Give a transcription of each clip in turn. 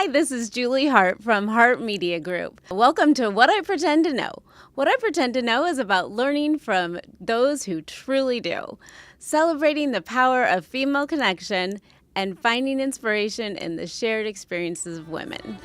Hi, this is Julie Hart from Hart Media Group. Welcome to What I Pretend to Know. What I Pretend to Know is about learning from those who truly do, celebrating the power of female connection, and finding inspiration in the shared experiences of women.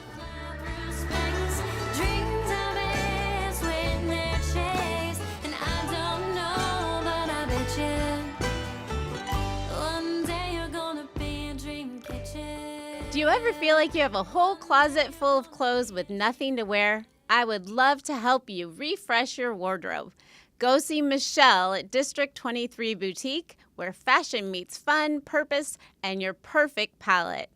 Do you ever feel like you have a whole closet full of clothes with nothing to wear? I would love to help you refresh your wardrobe. Go see Michelle at District 23 Boutique, where fashion meets fun, purpose, and your perfect palette.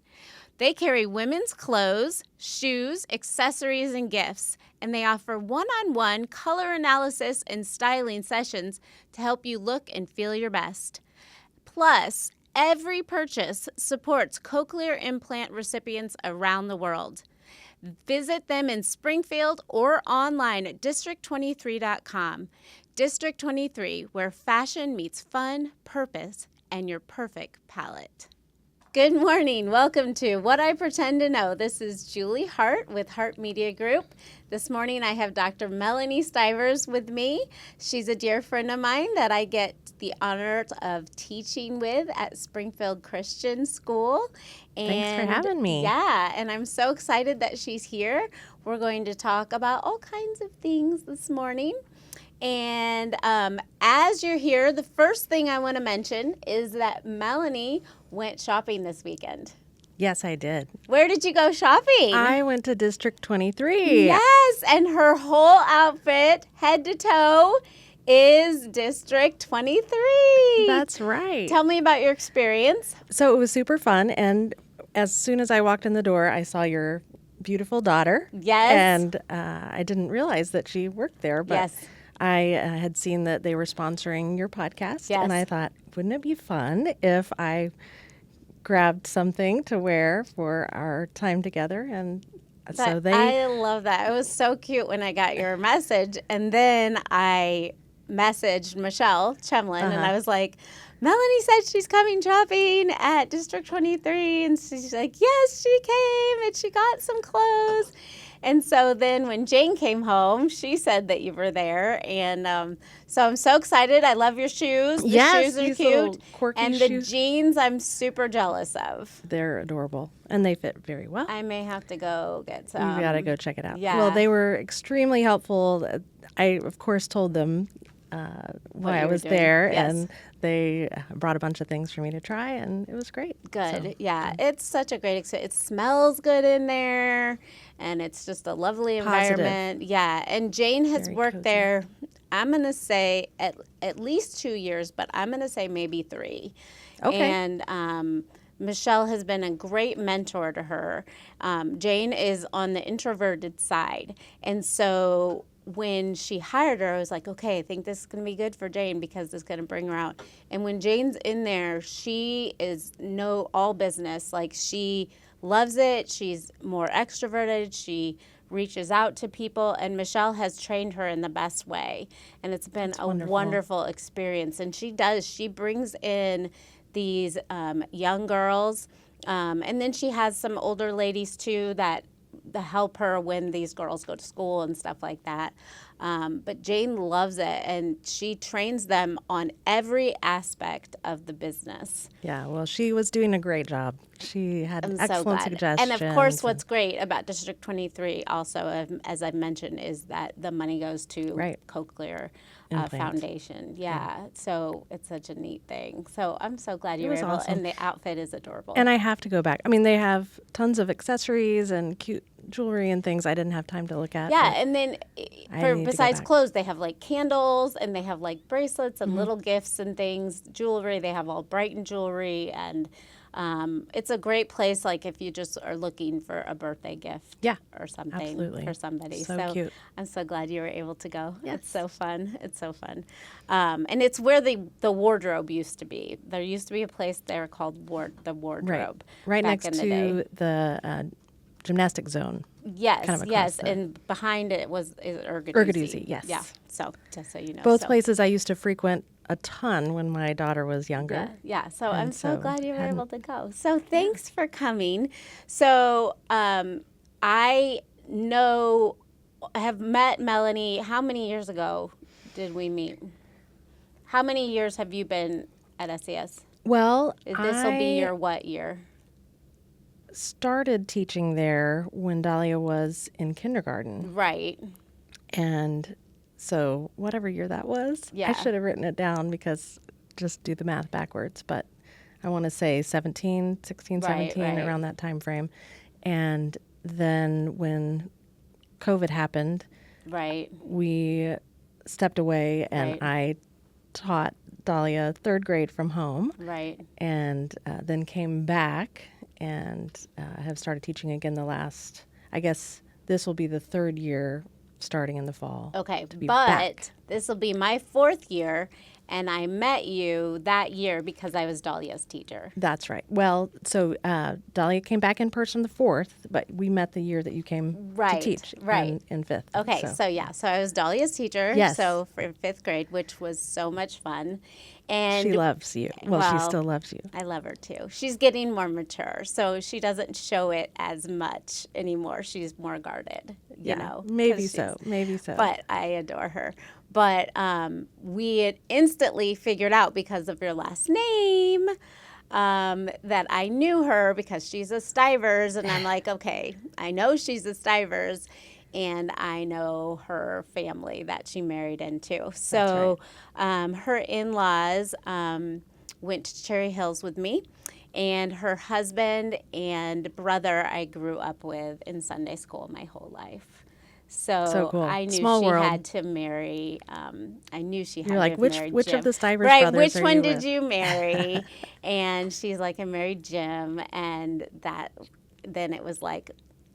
They carry women's clothes, shoes, accessories, and gifts, and they offer one-on-one color analysis and styling sessions to help you look and feel your best. Plus, every purchase supports cochlear implant recipients around the world. Visit them in Springfield or online at district23.com. District 23, where fashion meets fun, purpose, and your perfect palette. Good morning. Welcome to What I Pretend to Know. This is Julie Hart with Hart Media Group. This morning I have Dr. Melanie Stivers with me. She's a dear friend of mine that I get the honor of teaching with at Springfield Christian School. Thanks for having me. Yeah, and I'm so excited that she's here. We're going to talk about all kinds of things this morning. And as you're here, the first thing I want to mention is that Melanie went shopping this weekend. Yes, I did. Where did you go shopping? I went to District 23. Yes, and her whole outfit, head to toe, is District 23. That's right. Tell me about your experience. So it was super fun, and as soon as I walked in the door, I saw your beautiful daughter. Yes. And I didn't realize that she worked there, but yes. I had seen that they were sponsoring your podcast, yes. and I thought, wouldn't it be fun if I grabbed something to wear for our time together? And so I love that. It was so cute when I got your message, and then I messaged Michelle Chemlin, and I was like, Melanie said she's coming shopping at District 23, and she's like, yes, she came, and she got some clothes. And so then when Jane came home, she said that you were there. And so I'm so excited. I love your shoes. The shoes are cute. Quirky and shoes. The jeans I'm super jealous of. They're adorable. And they fit very well. I may have to go get some. You got to go check it out. Yeah. Well, they were extremely helpful. I, of course, told them why I was there. Yes. And they brought a bunch of things for me to try, and it was great. Good. So, yeah. It's such a great experience. It smells good in there, and it's just a lovely environment. Positive. Yeah. And Jane has Very worked cozy. there, I'm going to say, at least 2 years, but I'm going to say maybe 3. Okay. And Michelle has been a great mentor to her. Jane is on the introverted side, and so when she hired her, I was like, okay, I think this is going to be good for Jane because it's going to bring her out. And when Jane's in there, she is all business. Like, she loves it. She's more extroverted. She reaches out to people, and Michelle has trained her in the best way. And it's been a wonderful experience. And she brings in these young girls, and then she has some older ladies too that help her when these girls go to school and stuff like that. But Jane loves it, and she trains them on every aspect of the business. Yeah, well, she was doing a great job. She had excellent suggestions. And of course, what's great about District 23 also, as I've mentioned, is that the money goes to Cochlear Foundation. Yeah, so it's such a neat thing. So I'm so glad you were able, awesome. And the outfit is adorable. And I have to go back. I mean, they have tons of accessories and cute jewelry and things I didn't have time to look at. Yeah, and then besides clothes, they have like candles, and they have like bracelets and little gifts and things, jewelry. They have all Brighton jewelry, and it's a great place, like if you just are looking for a birthday gift or something for somebody. So cute. I'm so glad you were able to go. Yes. It's so fun. It's so fun. And it's where the wardrobe used to be. There used to be a place there called the wardrobe. Right back next in the to the gymnastic zone. Yes, kind of yes. across And behind it is Ergaduzzi. Ergaduzzi, yes. Yeah, so just so you know. Both places I used to frequent a ton when my daughter was younger. Yeah. So And I'm so so glad you were hadn't- able to go. So thanks for coming. So I have met Melanie. How many years ago did we meet? How many years have you been at SES? Well, This will be I your what year? started teaching there when Dahlia was in kindergarten. Right. And so whatever year that was, Yeah. I should have written it down because just do the math backwards. But I want to say 16, Right, 17, right. around that time frame. And then when COVID happened, Right. we stepped away and Right. I taught Dahlia third grade from home Right. and then came back and have started teaching again the last, I guess this will be the third year starting in the fall. Okay. to be But back. this will be my fourth year, and I met you that year because I was Dahlia's teacher. That's right. Well, so Dahlia came back in person the fourth, but we met the year that you came Right, to teach right. in fifth. Okay, so I was Dahlia's teacher. Yes. So for fifth grade, which was so much fun, and she loves you. Well, she still loves you. I love her too. She's getting more mature, so she doesn't show it as much anymore. She's more guarded, you know. 'cause maybe she's- so. Maybe so. But I adore her. But we had instantly figured out because of your last name that I knew her because she's a Stivers. And I'm like, okay, I know she's a Stivers. And I know her family that she married into. So her in-laws went to Cherry Hills with me. And her husband and brother I grew up with in Sunday school my whole life. So cool. I knew Small she world. had to marry. I knew she had You're to like, have which married of Jim. the Stivers right, brothers which are one you did with? you marry? And she's like, I married Jim, and then it was like,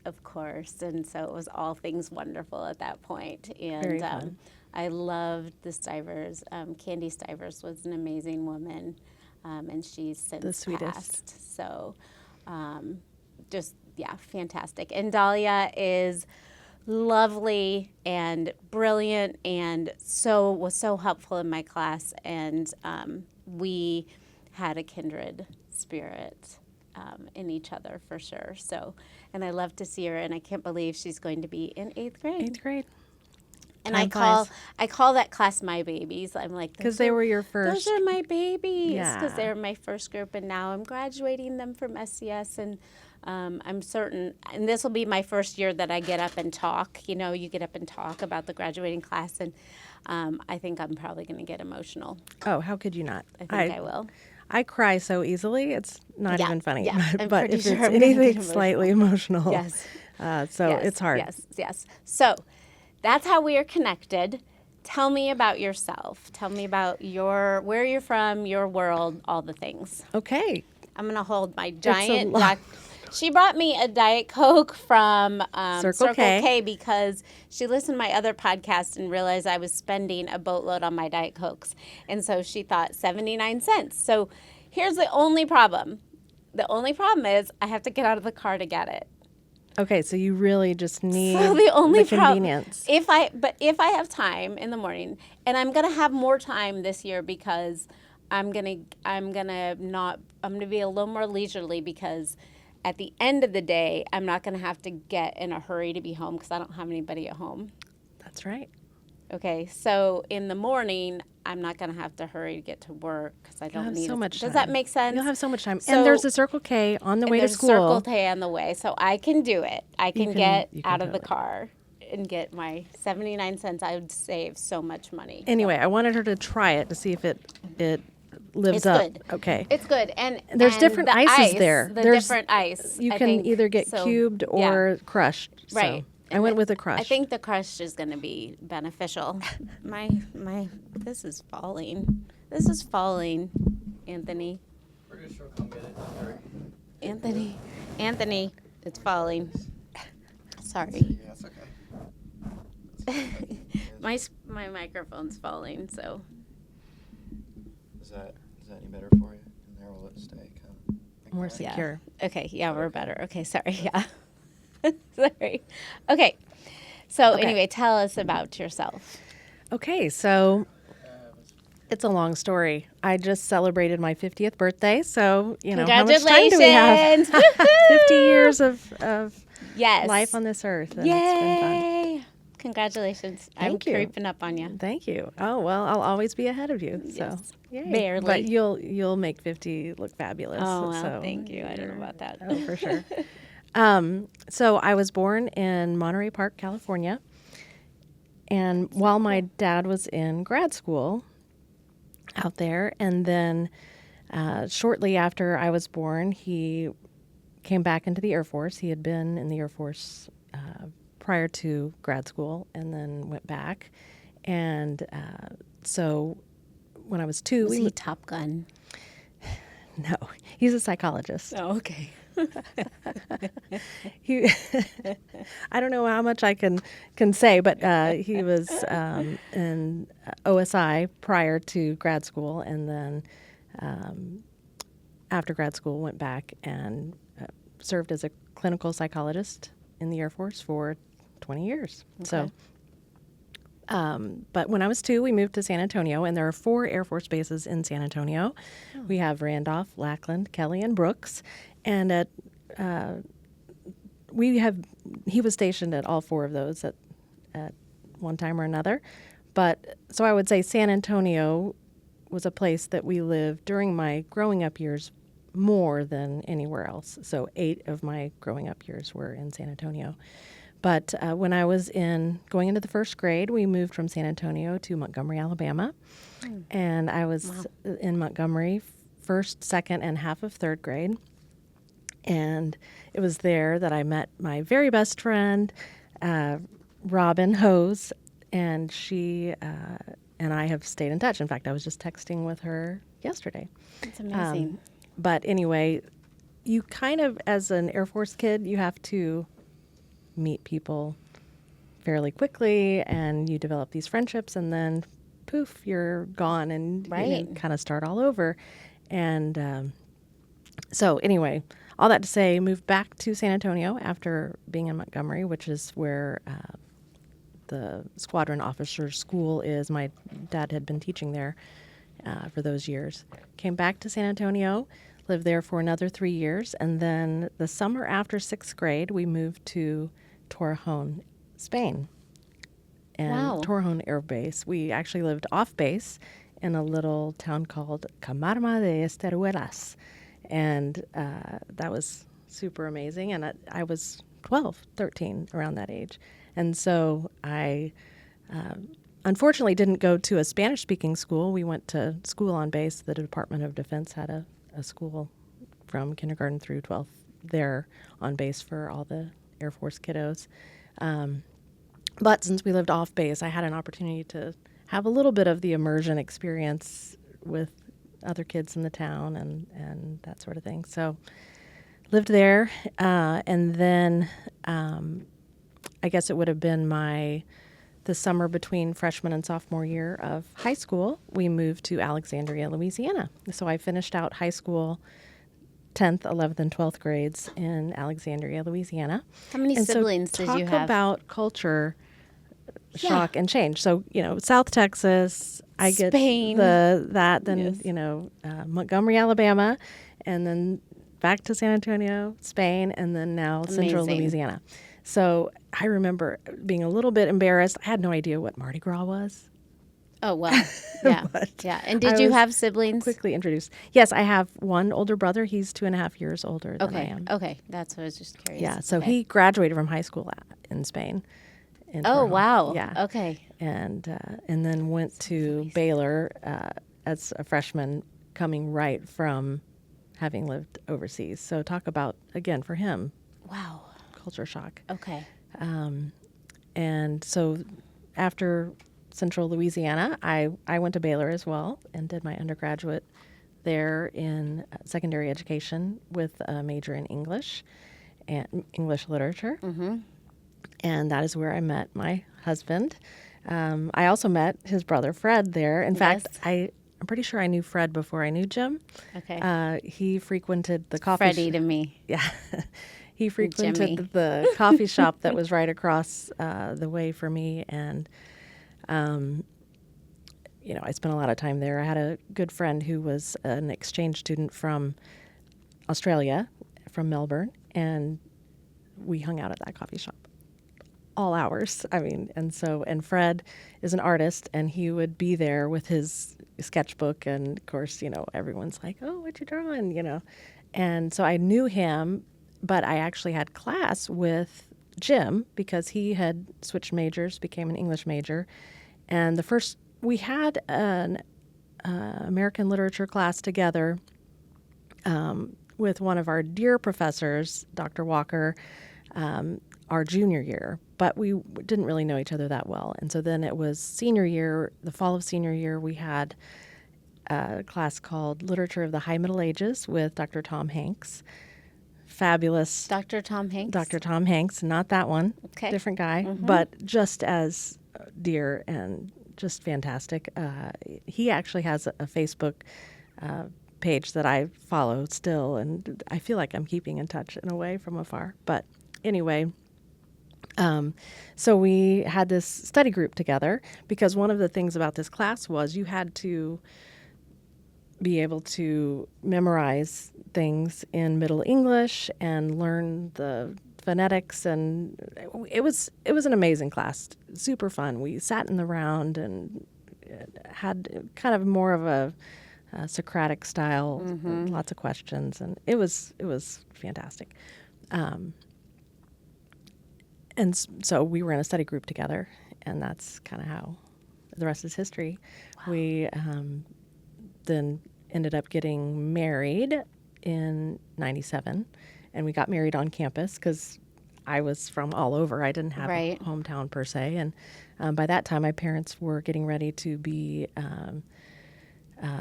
of course, and so it was all things wonderful at that point. And Very fun. I loved the Stivers. Candy Stivers was an amazing woman, and she's since The sweetest. passed. So, fantastic. And Dahlia is lovely and brilliant, and was so helpful in my class. And we had a kindred spirit in each other for sure. So, and I love to see her, and I can't believe she's going to be in 8th grade. 8th grade. And Time I call that class my babies. I'm like, Because they were your first. those are my babies. Because Yeah. they were my first group, and now I'm graduating them from SES, and I'm certain, and this will be my first year that I get up and talk. You know, you get up and talk about the graduating class, and I think I'm probably going to get emotional. Oh, how could you not? I think I will. I cry so easily, it's not Yeah, even funny. yeah, I'm But pretty if sure it's I'm gonna get anything slightly emotional, Yes. so Yes, it's hard. Yes. So that's how we are connected. Tell me about yourself. Tell me about where you're from, your world, all the things. Okay. I'm going to hold my giant lot. She brought me a Diet Coke from Circle K. because she listened to my other podcast and realized I was spending a boatload on my Diet Cokes. And so she thought 79 cents. So here's the only problem. The only problem is I have to get out of the car to get it. Okay, so you really just need So the only convenience. if I have time in the morning, and I'm gonna have more time this year because I'm gonna be a little more leisurely because at the end of the day I'm not gonna have to get in a hurry to be home because I don't have anybody at home. That's right. Okay, so in the morning I'm not gonna have to hurry to get to work because I You'll don't have need so much Does time. that make sense? You'll have so much time. So- and there's a Circle K on the way to There's school. Circle K on the way, so I can do it. I can get you can out of the totally. car and get my 79 cents. I would save so much money. Anyway, I wanted her to try it to see if it lives It's up. good. Okay. It's good, and There's and different the ices ice, there. The There's- different ice. You I can think, either get so, cubed yeah. or crushed. So Right. I went with a crush. I think the crush is going to be beneficial. my this is falling. This is falling, Anthony. We're gonna sure come get it. Don't worry. Anthony, it's falling. Sorry. Yeah, that's okay. My microphone's falling, so. Is that any better for you? And there will it stay kind of More Yeah. secure. Okay, yeah, we're better. Okay, sorry, yeah. Sorry. Okay. So Okay. anyway, tell us about yourself. Okay, so It's a long story. I just celebrated my 50th birthday, so how much time do we have? Congratulations! 50 years of Yes. life on this earth, and Yay! it's been fun. Congratulations. I'm Thank you. creeping up on you. Thank you. Oh well, I'll always be ahead of you. So Yes. yay. Barely. But you'll make 50 look fabulous. Oh, well, so thank you. I don't know about that. Oh, for sure. So I was born in Monterey Park, California, and while my dad was in grad school out there, and then shortly after I was born, he came back into the Air Force. He had been in the Air Force prior to grad school, and then went back. And so when I was 2, Was he Top Gun? no, he's a psychologist. Oh, okay. He, I don't know how much I can say, but he was in OSI prior to grad school, and then after grad school went back and served as a clinical psychologist in the Air Force for 20 years. Okay. So, but when I was 2, we moved to San Antonio, and there are 4 Air Force bases in San Antonio. Oh. We have Randolph, Lackland, Kelly, and Brooks. And at he was stationed at all 4 of those at one time or another. But so I would say San Antonio was a place that we lived during my growing up years more than anywhere else. So 8 of my growing up years were in San Antonio. But when I was going into the first grade, we moved from San Antonio to Montgomery, Alabama. And I was in Montgomery first, second, and half of 3rd grade. And it was there that I met my very best friend, Robin Hose, and she and I have stayed in touch. In fact, I was just texting with her yesterday. That's amazing. But anyway, you kind of, as an Air Force kid, you have to meet people fairly quickly, and you develop these friendships, and then poof, you're gone, and Right. you kind of start all over. And so anyway, all that to say, moved back to San Antonio after being in Montgomery, which is where the squadron officer school is. My dad had been teaching there for those years. Came back to San Antonio, lived there for another 3 years, and then the summer after 6th grade, we moved to Torrejon, Spain. And Wow. Torrejon Air Base. We actually lived off base in a little town called Camarma de Esteruelas. And that was super amazing. And I was 12, 13, around that age. And so I unfortunately didn't go to a Spanish-speaking school. We went to school on base. The Department of Defense had a school from kindergarten through 12th there on base for all the Air Force kiddos. But since we lived off base, I had an opportunity to have a little bit of the immersion experience with other kids in the town and that sort of thing. So lived there, and then I guess it would have been the summer between freshman and sophomore year of high school, we moved to Alexandria, Louisiana. So I finished out high school 10th, 11th, and 12th grades in Alexandria, Louisiana. How many And so siblings did you talk have? about culture shock and change. So, South Texas, I get Spain. then, Yes. Montgomery, Alabama, and then back to San Antonio, Spain, and then now Central Amazing. Louisiana. So I remember being a little bit embarrassed. I had no idea what Mardi Gras was. Oh, wow. Yeah. But Yeah. And I did you was have siblings? Quickly introduced. Yes, I have one older brother. He's 2.5 years older than I Okay. am. Okay. That's what I was just curious. Yeah, so Okay. he graduated from high school in Spain. in Oh, Torrejon. wow. Yeah. Okay. And then went to Baylor as a freshman, coming right from having lived overseas. So talk about, again, for him, Wow. culture shock. Okay. And so after Central Louisiana, I went to Baylor as well and did my undergraduate there in secondary education with a major in English and English literature. Mm-hmm. And that is where I met my husband. I also met his brother, Fred, there. In fact, I'm pretty sure I knew Fred before I knew Jim. Okay. He frequented the coffee Freddie to me. Yeah. He Jimmy. frequented the coffee shop that was right across the way for me. And, I spent a lot of time there. I had a good friend who was an exchange student from Australia, from Melbourne, and we hung out at that coffee shop all hours. And Fred is an artist, and he would be there with his sketchbook, and of course, everyone's like, "Oh, what you drawing?" And so I knew him, but I actually had class with Jim because he had switched majors, became an English major, and we had an American literature class together with one of our dear professors, Dr. Walker, our junior year, but we didn't really know each other that well. And so then it was senior year, the fall of senior year, we had a class called Literature of the High Middle Ages with Dr. Tom Hanks. Fabulous. Dr. Tom Hanks? Dr. Tom Hanks, not that one. Okay. Different guy, but just as dear and just fantastic. He actually has a Facebook page that I follow still, and I feel like I'm keeping in touch in a way from afar. But anyway, so we had this study group together because one of the things about this class was you had to be able to memorize things in Middle English and learn the phonetics, and it was an amazing class, super fun. We sat in the round and had kind of more of a Socratic style, lots of questions, and it was fantastic. And so we were in a study group together, and that's kind of how the rest is history. Wow. We then ended up getting married in 97, and we got married on campus because I was from all over. I didn't have a hometown per se, and by that time my parents were getting ready to be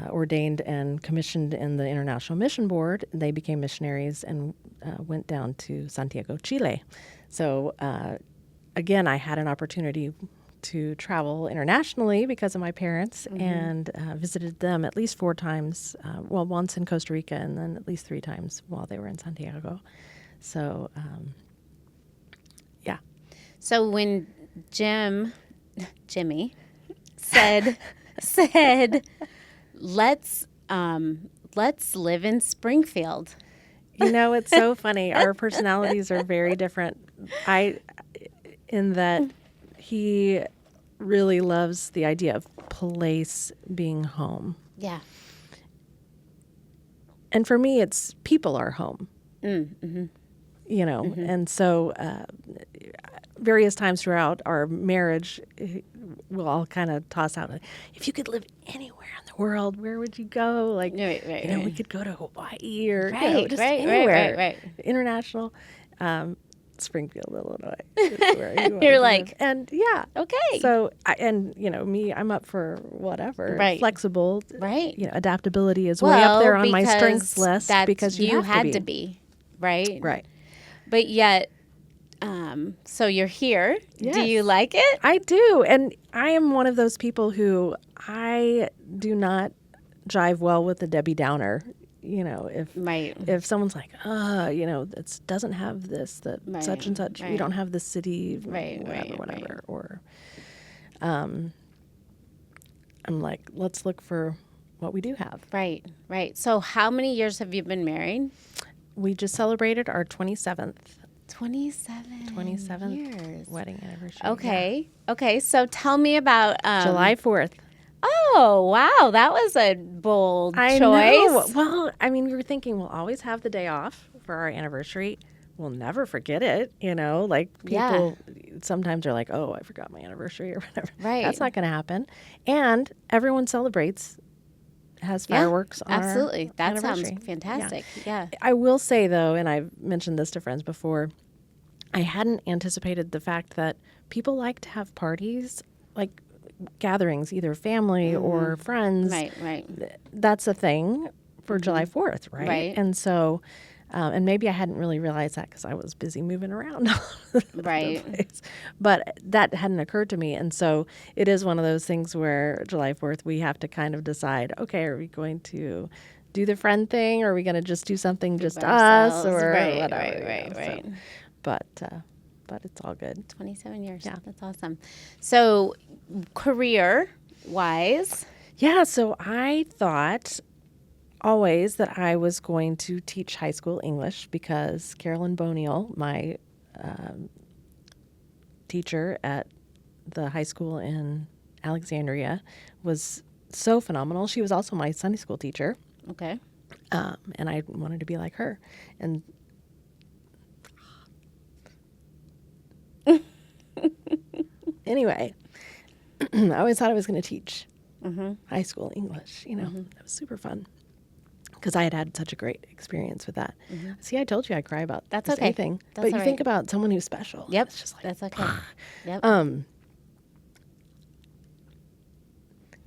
ordained and commissioned in the International Mission Board. They became missionaries and went down to Santiago, Chile. So again, I had an opportunity to travel internationally because of my parents, and visited them at least 4 times, once in Costa Rica and then at least 3 times while they were in Santiago. So, yeah. So when Jimmy said, let's live in Springfield. It's so funny. Our personalities are very different. In that he really loves the idea of place being home. Yeah. And for me, it's people are home. And so various times throughout our marriage, we'll all kind of toss out, if you could live anywhere in the world, where would you go? Like, we could go to Hawaii or just anywhere. Right. International. Springfield, Illinois. Is where you You're like, and yeah, okay. So, I'm up for whatever. Right. Flexible. Right. Adaptability is way up there on my strengths list because you had to be. Right. Right. But yet, so you're here. Yes. Do you like it? I do, and I am one of those people who I do not jive well with the Debbie Downer. If someone's like, it doesn't have this, that such and such, we don't have the city, whatever. Or, I'm like, let's look for what we do have. Right. So how many years have you been married? We just celebrated our 27th 27 years. Wedding anniversary. Okay. Yeah. Okay. So tell me about July 4th. Oh, wow. That was a bold choice. Know. Well, we were thinking we'll always have the day off for our anniversary. We'll never forget it. Like people sometimes are like, oh, I forgot my anniversary or whatever. Right. That's not going to happen. And everyone celebrates, has fireworks on absolutely. Our that anniversary. Sounds fantastic. Yeah. I will say, though, and I've mentioned this to friends before, I hadn't anticipated the fact that people like to have parties, like gatherings, either family or friends. Right. That's a thing for July 4th, right? Right. And so, and maybe I hadn't really realized that because I was busy moving around. Right. But that hadn't occurred to me. And so it is one of those things where July 4th, we have to kind of decide, okay, are we going to do the friend thing? Or are we going to just do something just us or whatever? Right. So, but it's all good. 27 years. Yeah. That's awesome. So career-wise, Yeah, so I thought always that I was going to teach high school English because Carolyn Boniel, my teacher at the high school in Alexandria, was so phenomenal. She was also my Sunday school teacher, Okay. and I wanted to be like her. And anyway, I always thought I was going to teach high school English. You know, that was super fun because I had had such a great experience with that. See, I told you I cry about That's this okay. thing, That's but you all think right. about someone who's special. Yep. It's just like, That's okay. Yep.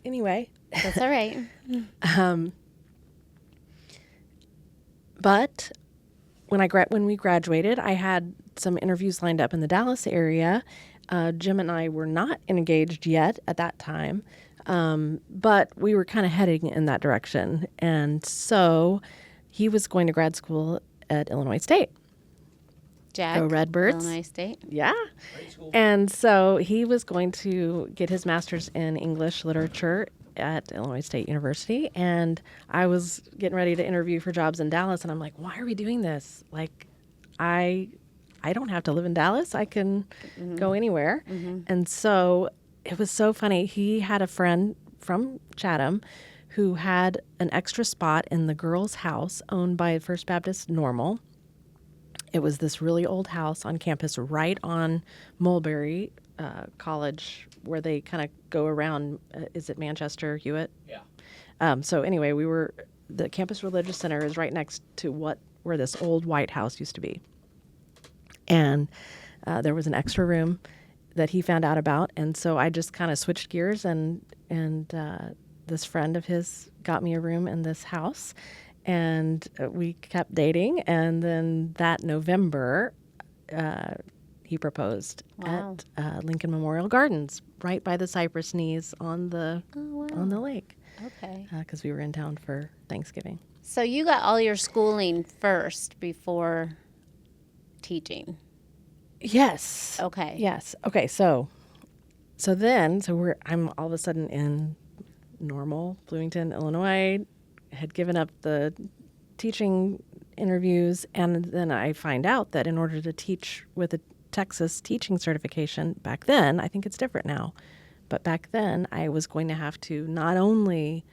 anyway, That's all right. but when we graduated, I had some interviews lined up in the Dallas area. Jim and I were not engaged yet at that time, but we were kind of heading in that direction. And so he was going to grad school at Illinois State. Jack. Go Redbirds. Illinois State. Yeah. And so he was going to get his master's in English literature at Illinois State University. And I was getting ready to interview for jobs in Dallas. And I'm like, why are we doing this? Like, I don't have to live in Dallas. I can go anywhere. And so it was so funny. He had a friend from Chatham who had an extra spot in the girls' house owned by First Baptist Normal. It was this really old house on campus right on Mulberry College where they kind of go around. Is it Manchester, Hewitt? Yeah. So anyway, the Campus Religious Center is right next to where this old White House used to be. And there was an extra room that he found out about. And so I just kind of switched gears and this friend of his got me a room in this house. And we kept dating. And then that November, he proposed at Lincoln Memorial Gardens, right by the cypress knees on the lake. Okay. Because we were in town for Thanksgiving. So you got all your schooling first before teaching. Yes. Okay. Yes. Okay. I'm all of a sudden in Normal, Bloomington, Illinois. Had given up the teaching interviews, and then I find out that in order to teach with a Texas teaching certification back then, I think it's different now, but back then I was going to have to not only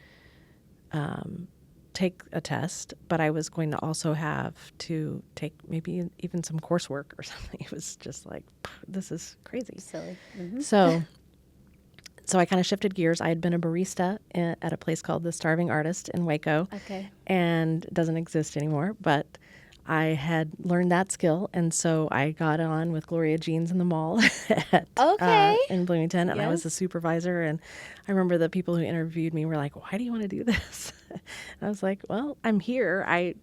take a test, but I was going to also have to take maybe even some coursework or something. It was just like, this is crazy. Silly. So I kind of shifted gears. I had been a barista at a place called The Starving Artist in Waco. Okay. And it doesn't exist anymore, but I had learned that skill. And so I got on with Gloria Jeans in the mall in Bloomington. And I was a supervisor. And I remember the people who interviewed me were like, why do you want to do this? And I was like, well, I'm here. I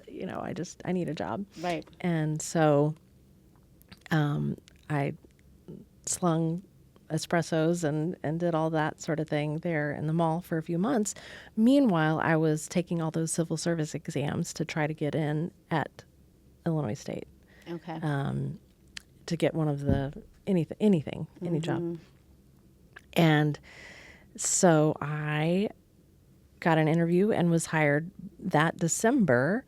need a job. Right. And so I slung espressos and did all that sort of thing there in the mall for a few months. Meanwhile, I was taking all those civil service exams to try to get in at Illinois State. Okay. To get one of the any job. And so I got an interview and was hired that December,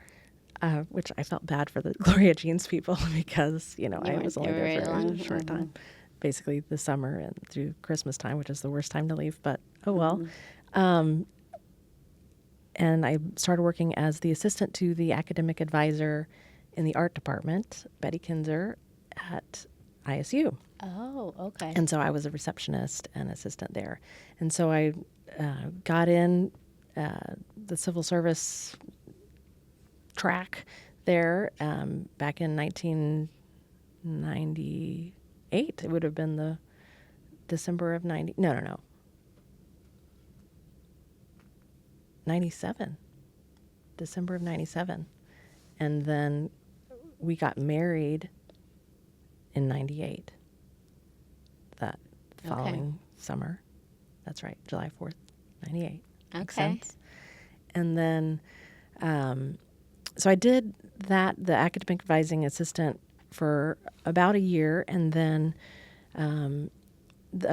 which I felt bad for the Gloria Jeans people because, I was only there for a short time. Basically the summer and through Christmas time, which is the worst time to leave, but oh well. And I started working as the assistant to the academic advisor in the art department, Betty Kinzer, at ISU. Oh, okay. And so I was a receptionist and assistant there. And so I got in the civil service track there back in 1998. It would have been the December of 97. December of 97. And then we got married in 98. That following summer. That's right, July 4th, 98. Makes sense. And then, so I did the academic advising assistant for about a year, and then a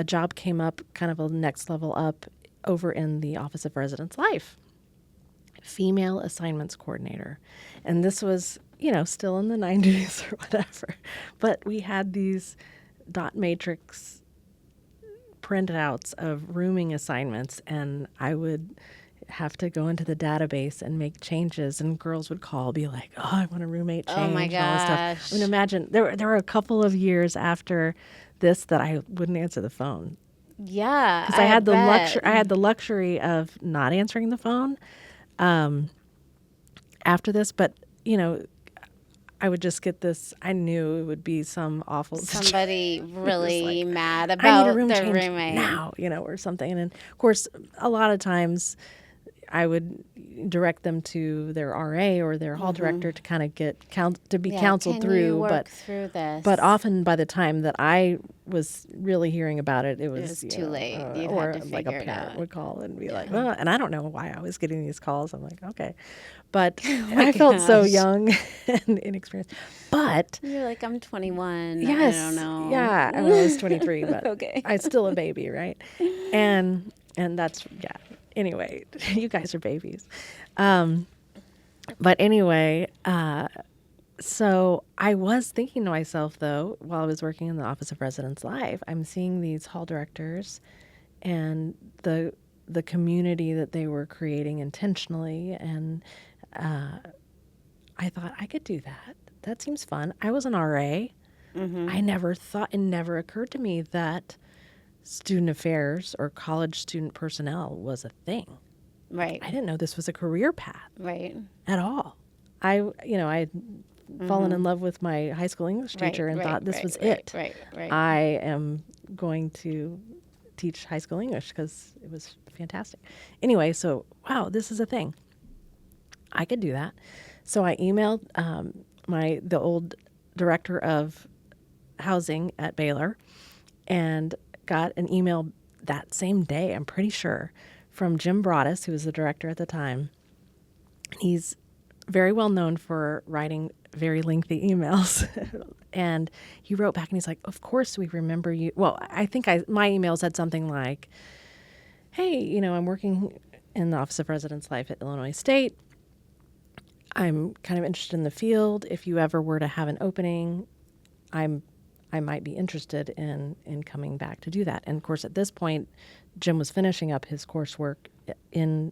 job came up, kind of a next level up over in the Office of Residence Life, female assignments coordinator. And this was, still in the 90s or whatever. But we had these dot matrix printouts of rooming assignments, and I would have to go into the database and make changes, and girls would call, be like, "Oh, I want a roommate change." Oh my and all this gosh. stuff. I mean, imagine there were a couple of years after this that I wouldn't answer the phone Yeah. because I had the bet. luxury of not answering the phone after this. But I would just get this. I knew it would be some awful Somebody really mad I need about a room their change roommate. now, or something. And then, of course, a lot of times I would direct them to their RA or their hall director to kind of get to be counseled Can through. you work through this? But often by the time that I was really hearing about it, it was too late. You'd or have to like a figure it parent out. would call and be like, "Oh," and I don't know why I was getting these calls. I'm like, okay, but I felt so gosh. young and inexperienced. But You're like, I'm 21. yes, I don't know. yeah, I was 23, but Okay. I was still a baby, right? And that's Anyway, you guys are babies. But anyway, so I was thinking to myself, though, while I was working in the Office of Residence Life, I'm seeing these hall directors and the community that they were creating intentionally, and I thought I could do that. That seems fun. I was an RA. I never thought, it never occurred to me that student affairs or college student personnel was a thing. Right. I didn't know this was a career path Right. at all. I had fallen in love with my high school English teacher and thought this was it. Right. I am going to teach high school English because it was fantastic. Anyway, so, wow, this is a thing. I could do that. So I emailed the old director of housing at Baylor and got an email that same day, I'm pretty sure, from Jim Broadus, who was the director at the time. He's very well known for writing very lengthy emails. And he wrote back and he's like, "Of course we remember you." Well, I think my email said something like, "Hey, I'm working in the Office of Residence Life at Illinois State. I'm kind of interested in the field. If you ever were to have an opening, I might be interested in coming back to do that." And of course, at this point, Jim was finishing up his coursework in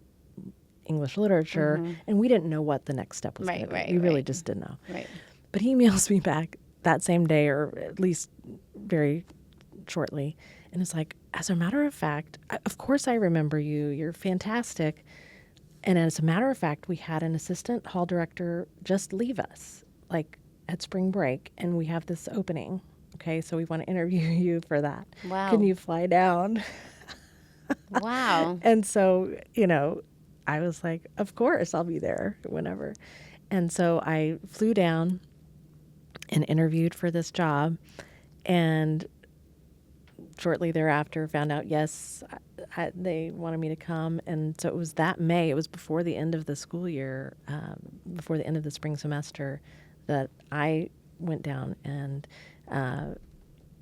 English literature, and we didn't know what the next step was going to be. We really just didn't know. Right. But he emails me back that same day, or at least very shortly, and it's like, "As a matter of fact, of course I remember you. You're fantastic. And as a matter of fact, we had an assistant hall director just leave us, like at spring break, and we have this opening. Okay, so we want to interview you for that. Wow. Can you fly down?" Wow. And so, I was like, "Of course, I'll be there whenever." And so I flew down and interviewed for this job, and shortly thereafter found out, yes, they wanted me to come. And so it was that May. It was before the end of the school year, before the end of the spring semester, that I went down and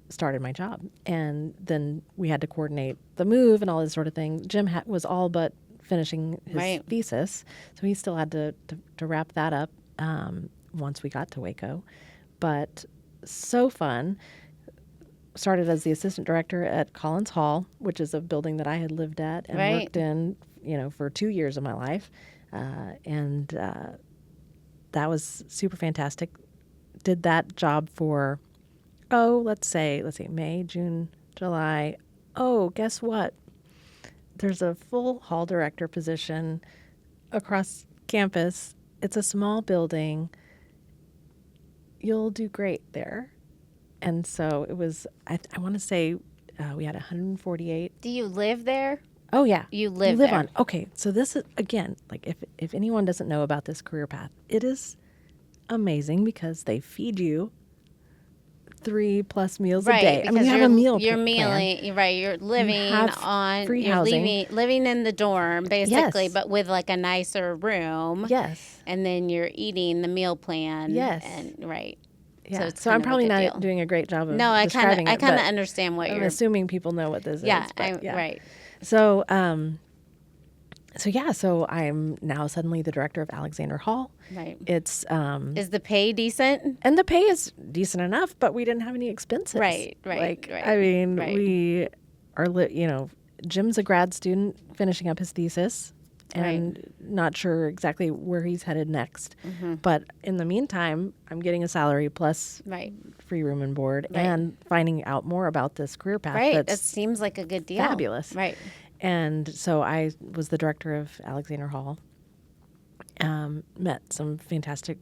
started my job. And then we had to coordinate the move and all this sort of thing. Jim was all but finishing his thesis, so he still had to wrap that up once we got to Waco. But so fun. Started as the assistant director at Collins Hall, which is a building that I had lived at and worked in, for 2 years of my life. And that was super fantastic. Did that job for, let's say May, June, July. Oh, guess what? There's a full hall director position across campus. It's a small building. You'll do great there. And so it was, I want to say we had 148. Do you live there? Oh, yeah. You live there. on. Okay. So this is, again, like if anyone doesn't know about this career path, it is amazing because they feed you 3+ meals a day. I mean, you have a meal You're plan. mealing, right? You're living on free housing. living in the dorm basically, Yes. but with like a nicer room. Yes. And then you're eating the meal plan. Yes. And right. Yeah. it's So kind I'm of a probably good not deal. doing a great job of No, I describing kind it, of but understand what I'm you're. assuming people know what this Yeah, is. But right. So, so I'm now suddenly the director of Alexander Hall. Right. It's Is the pay decent? and the pay is decent enough, but we didn't have any expenses. Right. Like, Right. I mean, right. we are, Jim's a grad student finishing up his thesis and not sure exactly where he's headed next. But in the meantime, I'm getting a salary plus Right. free room and board Right. and finding out more about this career path. Right. That That's seems like a good deal. fabulous. Right. And so I was the director of Alexander Hall. Met some fantastic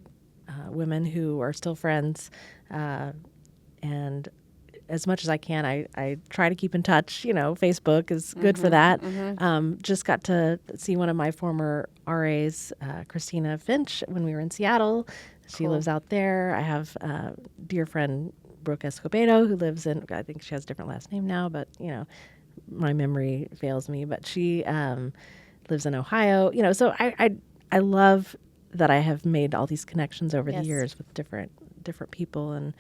women who are still friends. And as much as I can, I try to keep in touch. Facebook is good for that. Just got to see one of my former RAs, Christina Finch, when we were in Seattle. She lives out there. I have a dear friend, Brooke Escobedo, who lives in, I think she has a different last name now, but, my memory fails me. But she lives in Ohio. So I love that I have made all these connections over the years with different people. And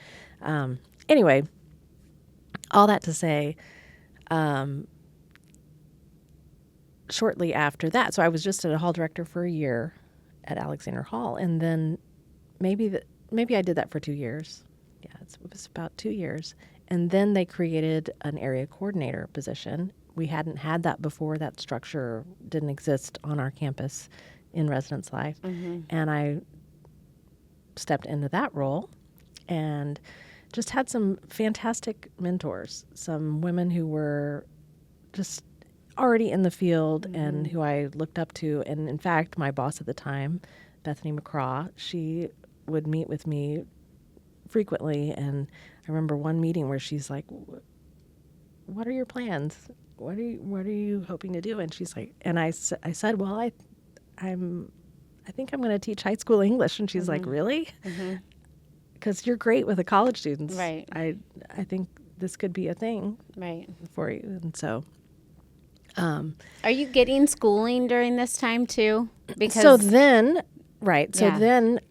anyway, all that to say, shortly after that, so I was just a hall director for a year at Alexander Hall, and then maybe I did that for 2 years. Yeah, it was about 2 years, and then they created an area coordinator position. We hadn't had that before. That structure didn't exist on our campus in residence life, and I stepped into that role, and just had some fantastic mentors, some women who were just already in the field and who I looked up to. And in fact, my boss at the time, Bethany McCraw, she would meet with me frequently. And I remember one meeting where she's like, "What are your plans? What are you hoping to do?" And she's like, and I said, "Well, I think I'm going to teach high school English." And she's like, "Really?" Because you're great with the college students. Right. I think this could be a thing for you. And so. Are you getting schooling during this time too? Because So then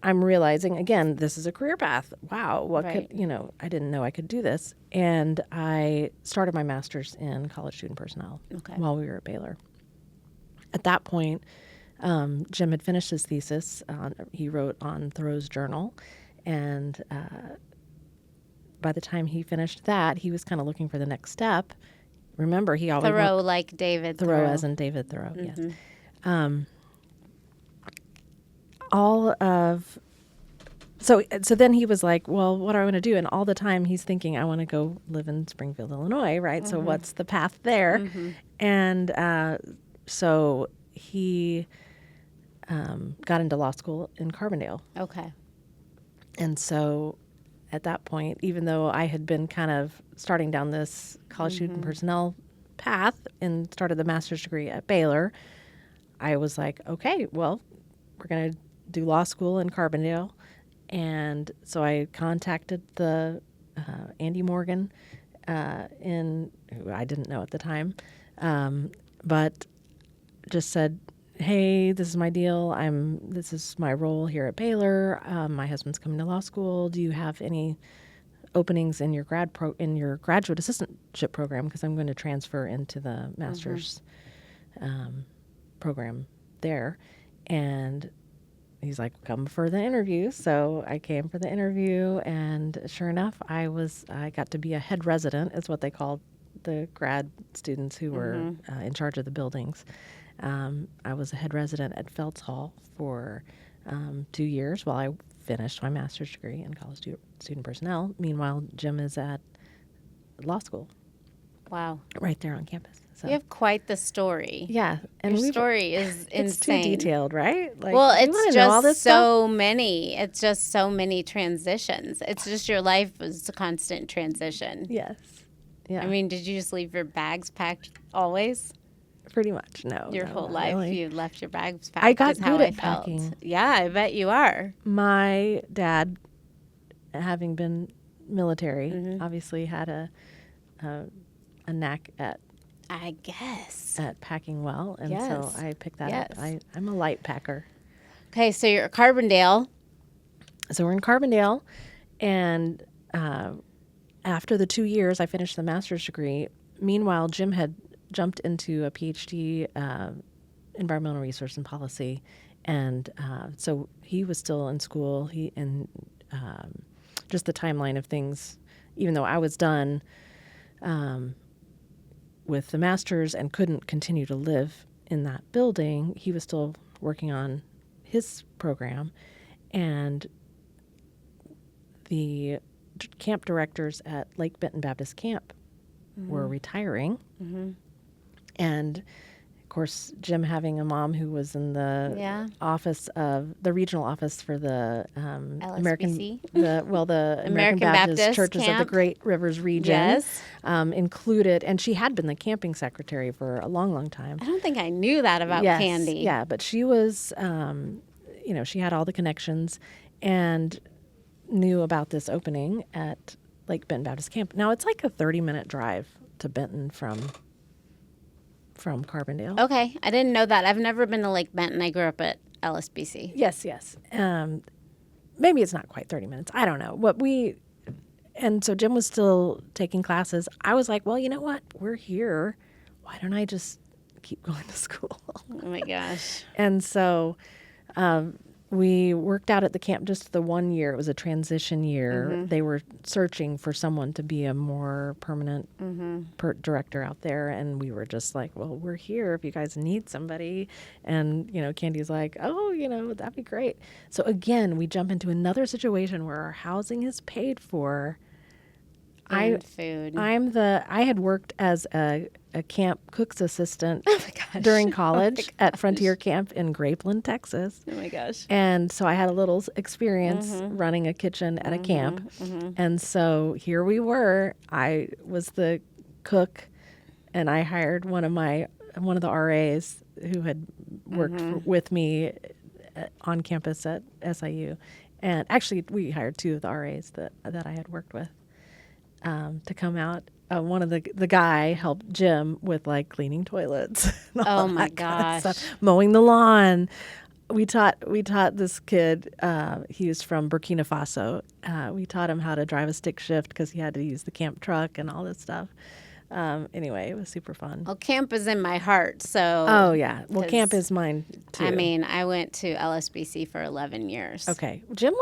I'm realizing, again, this is a career path. Wow. What could, I didn't know I could do this. And I started my master's in college student personnel while we were at Baylor. At that point, Jim had finished his thesis. He wrote on Thoreau's journal. And by the time he finished that, he was kind of looking for the next step. Remember, he always Thoreau, like David Thoreau, as in David Thoreau. Yes. So then he was like, "Well, what do I want to do?" And all the time he's thinking, "I want to go live in Springfield, Illinois, right? So what's the path there?" And so he got into law school in Carbondale. Okay. And so at that point, even though I had been kind of starting down this college student personnel path and started the master's degree at Baylor, I was like, okay, well, we're going to do law school in Carbondale. And so I contacted the Andy Morgan, who I didn't know at the time, but just said, "Hey, this is my deal. This is my role here at Baylor. My husband's coming to law school. Do you have any openings in your graduate assistantship program? Because I'm going to transfer into the master's program there." And he's like, "Come for the interview." So I came for the interview, and sure enough, I got to be a head resident, is what they called the grad students who were in charge of the buildings. I was a head resident at Feltz Hall for 2 years while I finished my master's degree in college student personnel. Meanwhile, Jim is at law school. Wow. Right there on campus. So. You have quite the story. Yeah. And your story is insane. It's too detailed, right? Like, well, it's just it's just so many transitions. It's just your life was a constant transition. Yes. Yeah. I mean, did you just leave your bags packed always? Pretty much, no. Your whole life, really. You left your bags packed. I got is how good I at felt. packing. Yeah, I bet you are. My dad, having been military, obviously had a knack at, I guess, at packing well, and so I picked that up. I'm a light packer. Okay, so you're at Carbondale. So we're in Carbondale, And after the 2 years, I finished the master's degree. Meanwhile, Jim had jumped into a PhD, environmental resource and policy. And so he was still in school. Just the timeline of things, even though I was done with the master's and couldn't continue to live in that building, he was still working on his program. And the camp directors at Lake Benton Baptist Camp were retiring. And of course, Jim having a mom who was in the office of the regional office for the LSBC? the American Baptist Churches Camp. of the Great Rivers region, Yes. included, and she had been the camping secretary for a long, long time. I don't think I knew that about Yes, Candy. yeah, but she was, she had all the connections and knew about this opening at Lake Benton Baptist Camp. Now it's like a 30-minute drive to Benton from Carbondale. Okay, I didn't know that. I've never been to Lake Benton. I grew up at LSBC. Yes. Maybe it's not quite 30 minutes. I don't know. And so Jim was still taking classes. I was like, well, you know what? We're here. Why don't I just keep going to school? Oh my gosh. And so we worked out at the camp just the 1 year. It was a transition year. They were searching for someone to be a more permanent director out there. And we were just like, well, we're here if you guys need somebody. And, Candy's like, oh, that'd be great. So again, we jump into another situation where our housing is paid for. And food. I had worked as a camp cook's assistant Oh my gosh. during college at Frontier Camp in Grapeland, Texas. Oh my gosh. And so I had a little experience running a kitchen at a camp. And so here we were. I was the cook, and I hired one of the RAs who had worked with me on campus at SIU. And actually, we hired two of the RAs that I had worked with to come out. One of the guy helped Jim with cleaning toilets. And all Oh my that kind of gosh. stuff. Mowing the lawn. We taught this kid. He was from Burkina Faso. We taught him how to drive a stick shift because he had to use the camp truck and all this stuff. Anyway, it was super fun. Well, camp is in my heart, so. Oh yeah. Well, 'cause, camp is mine too. I mean, I went to LSBC for 11 years. Okay. Jim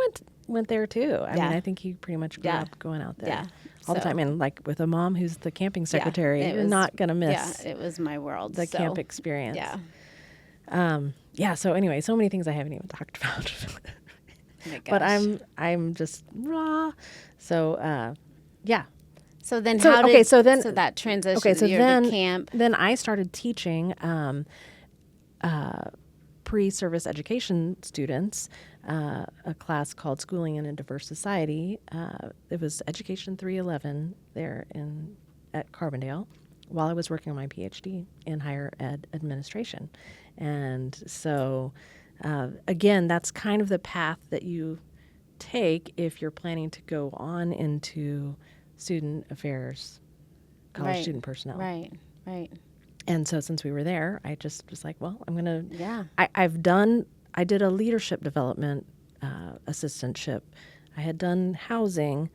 went there too. I mean, Yeah. I think he pretty much grew Yeah. up going out there. Yeah. All the So- time. And with a mom who's the camping secretary, it you're was- not going to miss Yeah, it was my world. the so, camp experience. Yeah. So anyway, so many things I haven't even talked about. Oh my But gosh. I'm just raw. So yeah. So then So- how okay, did so then- that transition Okay, so you're then to camp? then I started teaching pre-service education students a class called Schooling in a Diverse Society. It was Education 311 there at Carbondale while I was working on my PhD in higher ed administration. And so again, that's kind of the path that you take if you're planning to go on into student affairs, college Right. student personnel. Right. And so since we were there, I just was like, well, I'm going to, Yeah. I did a leadership development assistantship. I had done housing,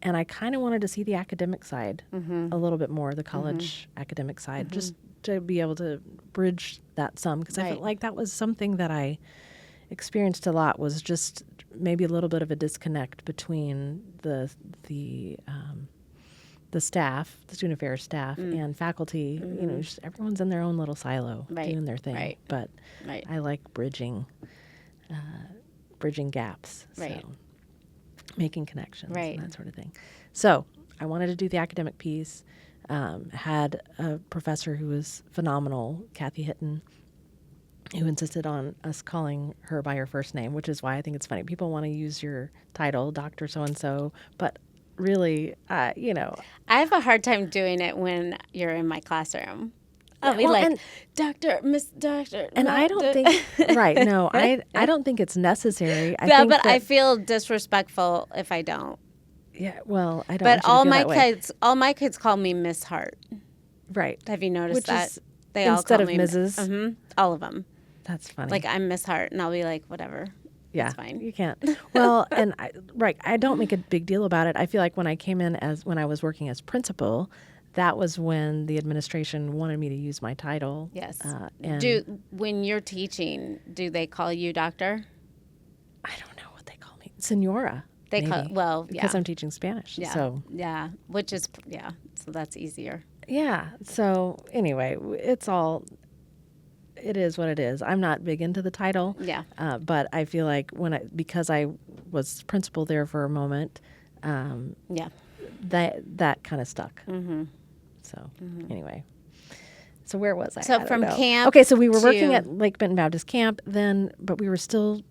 and I kind of wanted to see the academic side a little bit more, the college academic side, just to be able to bridge that some, because I felt Right. like that was something that I experienced a lot, was just maybe a little bit of a disconnect between the staff, the student affairs staff, and faculty. Just everyone's in their own little silo Right, doing their thing. right, But right. I like bridging gaps. Right. So making connections Right. and that sort of thing. So I wanted to do the academic piece. Had a professor who was phenomenal, Kathy Hitton, who insisted on us calling her by her first name, which is why I think it's funny. People want to use your title, Dr. So-and-so, but really, I have a hard time doing it when you're in my classroom. I'll be well, like, and- Doctor, Miss Doctor. and I don't think, right, no, I don't think it's necessary. I Yeah, think but I that- feel disrespectful if I don't. yeah, well, I don't But want you to feel that way. all my kids call me Miss Hart. Right. Have you noticed Which that? is They all instead call of me Mrs.? Mm-hmm, all of them. That's funny. Like I'm Miss Hart, and I'll be like, whatever. Yeah, That's fine. you can't. Well, and I don't make a big deal about it. I feel like when I came in when I was working as principal, that was when the administration wanted me to use my title. Yes. And When you're teaching, do they call you doctor? I don't know what they call me, Senora. They call maybe, because yeah. I'm teaching Spanish. Yeah. So Yeah. Which is so that's easier. yeah. So anyway, it is what it is. I'm not big into the title. Yeah. But I feel like because I was principal there for a moment, Yeah. that kind of stuck. Mm-hmm. So anyway, so where was I? So I don't from know. camp Okay, so we were working to- at Lake Benton Baptist Camp then, but we were still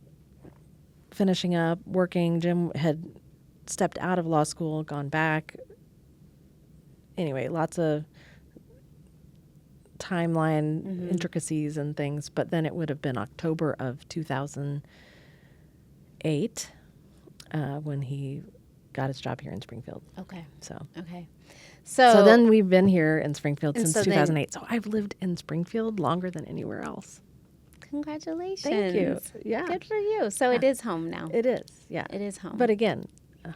finishing up working. Jim had stepped out of law school, gone back. Anyway, lots of timeline intricacies and things, but then it would have been October of 2008 when he got his job here in Springfield. Okay. So Okay. so then we've been here in Springfield And since so then- 2008. So I've lived in Springfield longer than anywhere else. Congratulations. Thank you. Yeah. Good for you. So it is home now. It is. Yeah. It is home. But again,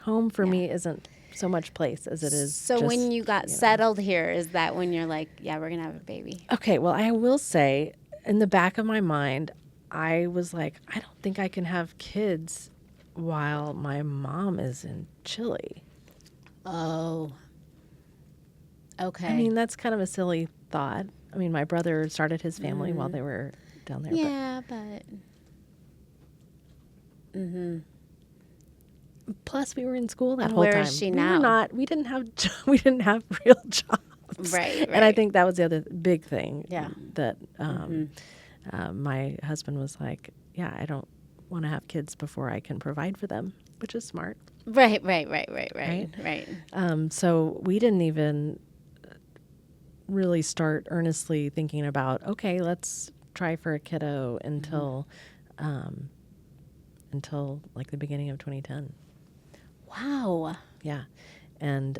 home for me isn't so much place as it is. So just, when you got settled here, is that when you're like, yeah, we're going to have a baby? Okay, well, I will say, in the back of my mind, I was like, I don't think I can have kids while my mom is in Chile. Oh. Okay. I mean, that's kind of a silly thought. I mean, my brother started his family while they were down there. yeah, but. But plus, we were in school that And whole where time. is she We now? were not. We didn't have. We didn't have real jobs. Right. And I think that was the other big thing. Yeah. That my husband was like, yeah, I don't want to have kids before I can provide for them, which is smart. Right. So we didn't even really start earnestly thinking about, okay, let's try for a kiddo until like the beginning of 2010. Wow. Yeah. And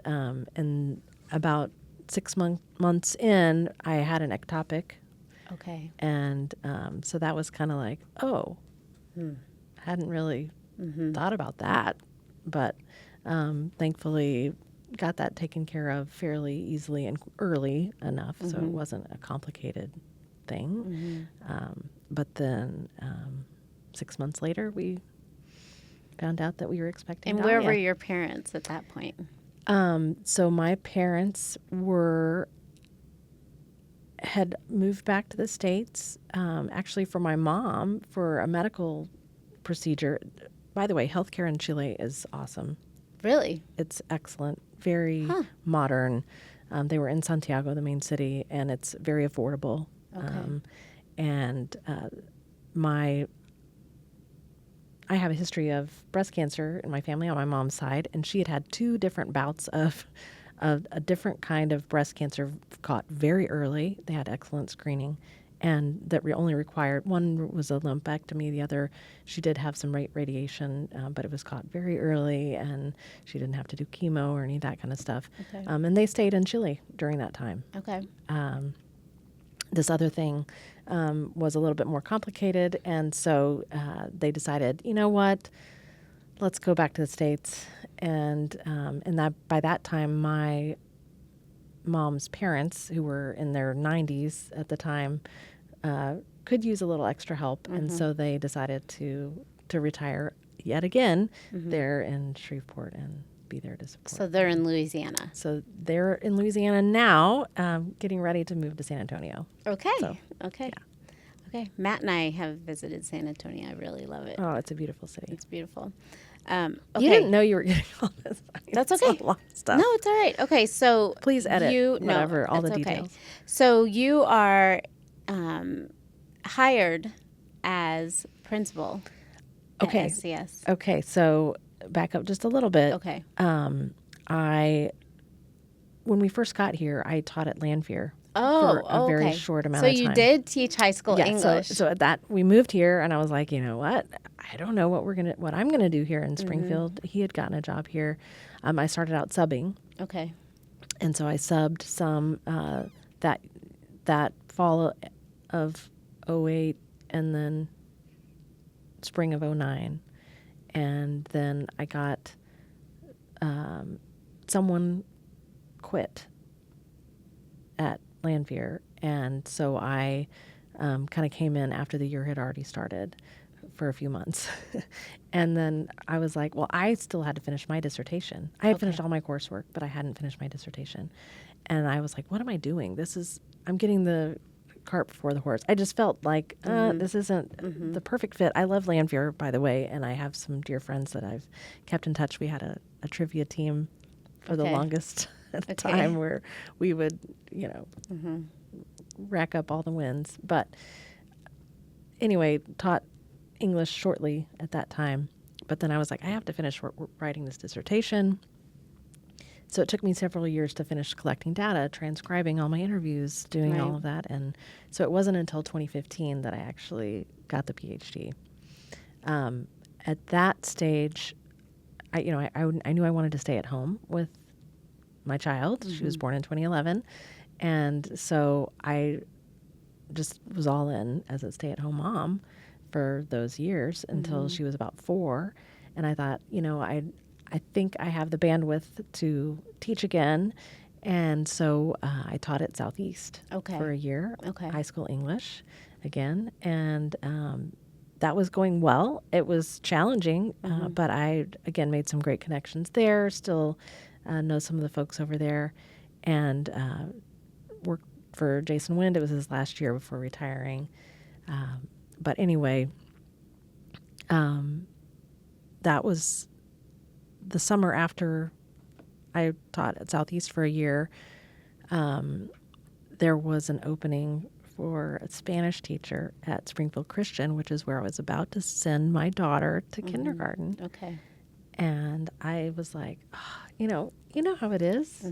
about 6 months in, I had an ectopic. Okay. And so that was kind of like, oh, hadn't really thought about that. But thankfully got that taken care of fairly easily and early enough, so it wasn't a complicated thing. But then 6 months later, we found out that we were expecting And where Dahlia. were your parents at that point? So my parents had moved back to the States, actually for my mom for a medical procedure. By the way, healthcare in Chile is awesome. Really? It's excellent, very modern. They were in Santiago, the main city, and it's very affordable. Okay. I have a history of breast cancer in my family on my mom's side, and she had 2 different bouts of a different kind of breast cancer caught very early. They had excellent screening, and that only required, one was a lumpectomy, the other, she did have some radiation, but it was caught very early, and she didn't have to do chemo or any of that kind of stuff. Okay. And they stayed in Chile during that time. Okay. This other thing was a little bit more complicated, and so they decided, you know what, let's go back to the States. And that by that time, my mom's parents, who were in their 90s at the time, could use a little extra help, and so they decided to retire yet again there in Shreveport and be there to support. So they're in Louisiana. So they're in Louisiana now, getting ready to move to San Antonio. Okay. So, Okay. Okay. Matt and I have visited San Antonio. I really love it. Oh, it's a beautiful city. It's beautiful. You didn't know you were getting all this. I mean, That's it's okay. a lot of stuff. No, it's all right. Okay, so Please edit whatever, all the it's details. So you are hired as principal Okay. at SCS. Okay, so back up just a little bit. Okay. When we first got here, I taught at Lanphier Oh, for a very okay. short amount so of time. you did teach high school Yeah, English. so at that we moved here, and I was like, you know what? I don't know what I'm gonna do here in Springfield. He had gotten a job here. I started out subbing, Okay. and so I subbed some that fall of '08, and then spring of '09. And then I got someone quit at Lanphier. And so I kind of came in after the year had already started for a few months. And then I was like, well, I still had to finish my dissertation. I had finished all my coursework, but I hadn't finished my dissertation. And I was like, what am I doing? I'm getting the cart before the horse. I just felt like this isn't the perfect fit. I love Lanphier, by the way, and I have some dear friends that I've kept in touch. We had a trivia team for the longest time where we would, rack up all the wins. But anyway, taught English shortly at that time. But then I was like, I have to finish writing this dissertation. So it took me several years to finish collecting data, transcribing all my interviews, doing all of that. And so it wasn't until 2015 that I actually got the PhD. At that stage, I knew I wanted to stay at home with my child. She was born in 2011. And so I just was all in as a stay-at-home mom for those years until she was about 4. And I thought, I think I have the bandwidth to teach again. And so I taught at Southeast for a year, high school English again. And that was going well. It was challenging, but I, again, made some great connections there, still know some of the folks over there, and worked for Jason Wind. It was his last year before retiring. But anyway, that was the summer after I taught at Southeast for a year. There was an opening for a Spanish teacher at Springfield Christian, which is where I was about to send my daughter to kindergarten. Okay. And I was like, you know how it is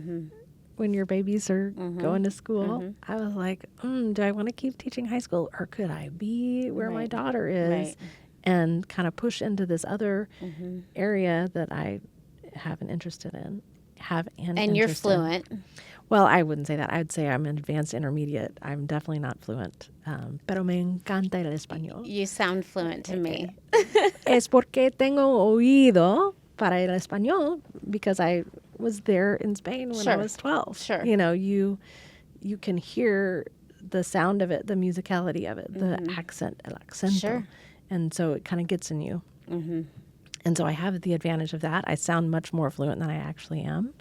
when your babies are going to school. I was like, do I want to keep teaching high school, or could I be where my daughter is and kind of push into this other area that I have an interest in? And you're fluent. Well, I wouldn't say that. I'd say I'm an advanced intermediate. I'm definitely not fluent. Pero me encanta el español. You sound fluent to me. Es porque tengo oído para el español, because I was there in Spain when I was 12. Sure. You can hear the sound of it, the musicality of it, the accent, el acento. Sure. And so it kind of gets in you. And so I have the advantage of that. I sound much more fluent than I actually am,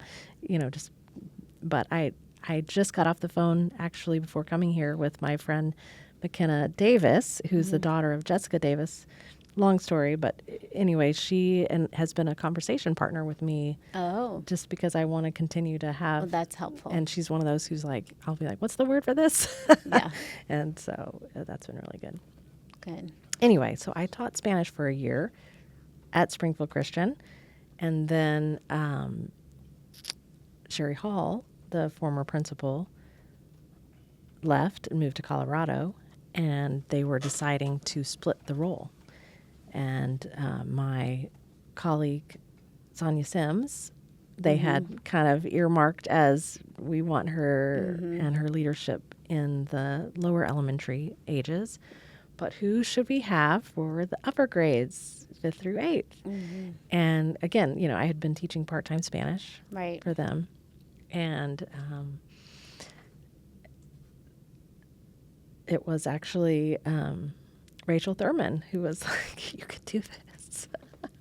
but I just got off the phone actually before coming here with my friend McKenna Davis, who's the daughter of Jessica Davis. Long story, but anyway, she has been a conversation partner with me. Oh. Just because I want to continue to have. Well, that's helpful. And she's one of those who's like, I'll be like, what's the word for this? Yeah. And so that's been really good. Good. Anyway, so I taught Spanish for a year at Springfield Christian. And then Sherry Hall, the former principal, left and moved to Colorado, and they were deciding to split the role. And my colleague, Sonia Sims, they had kind of earmarked as, we want her and her leadership in the lower elementary ages, but who should we have for the upper grades, 5th through 8th? And again, I had been teaching part-time Spanish for them. And it was actually Rachel Thurman who was like, you could do this.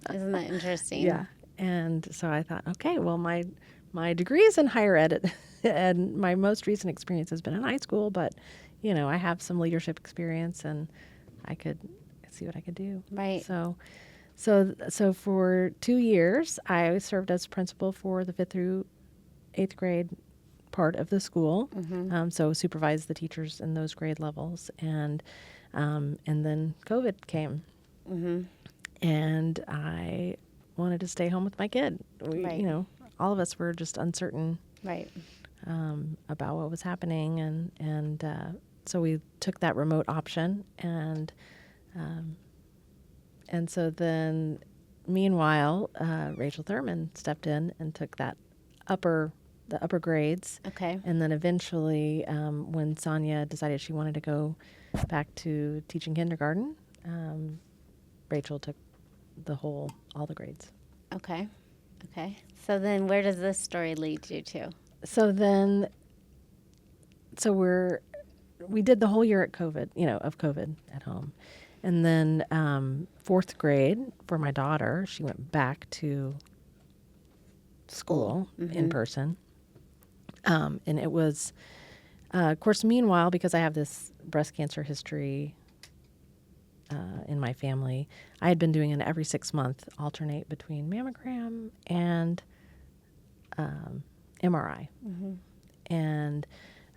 Isn't that interesting? Yeah. And so I thought, okay, well, my degree is in higher ed, and my most recent experience has been in high school, but, I have some leadership experience, and I could see what I could do. Right. So for 2 years, I served as principal for the 5th through 8th grade part of the school. So supervised the teachers in those grade levels, and then COVID came, and I wanted to stay home with my kid. All of us were just uncertain, about what was happening, and so we took that remote option, and so then, meanwhile, Rachel Thurman stepped in and took the upper grades. Okay. And then eventually, when Sonia decided she wanted to go back to teaching kindergarten, Rachel took all the grades. Okay. Okay. So then where does this story lead you to? So we did the whole year of COVID at home. And then fourth grade for my daughter, she went back to school in person. And it was, of course, meanwhile, because I have this breast cancer history in my family, I had been doing an every 6 month alternate between mammogram and MRI. And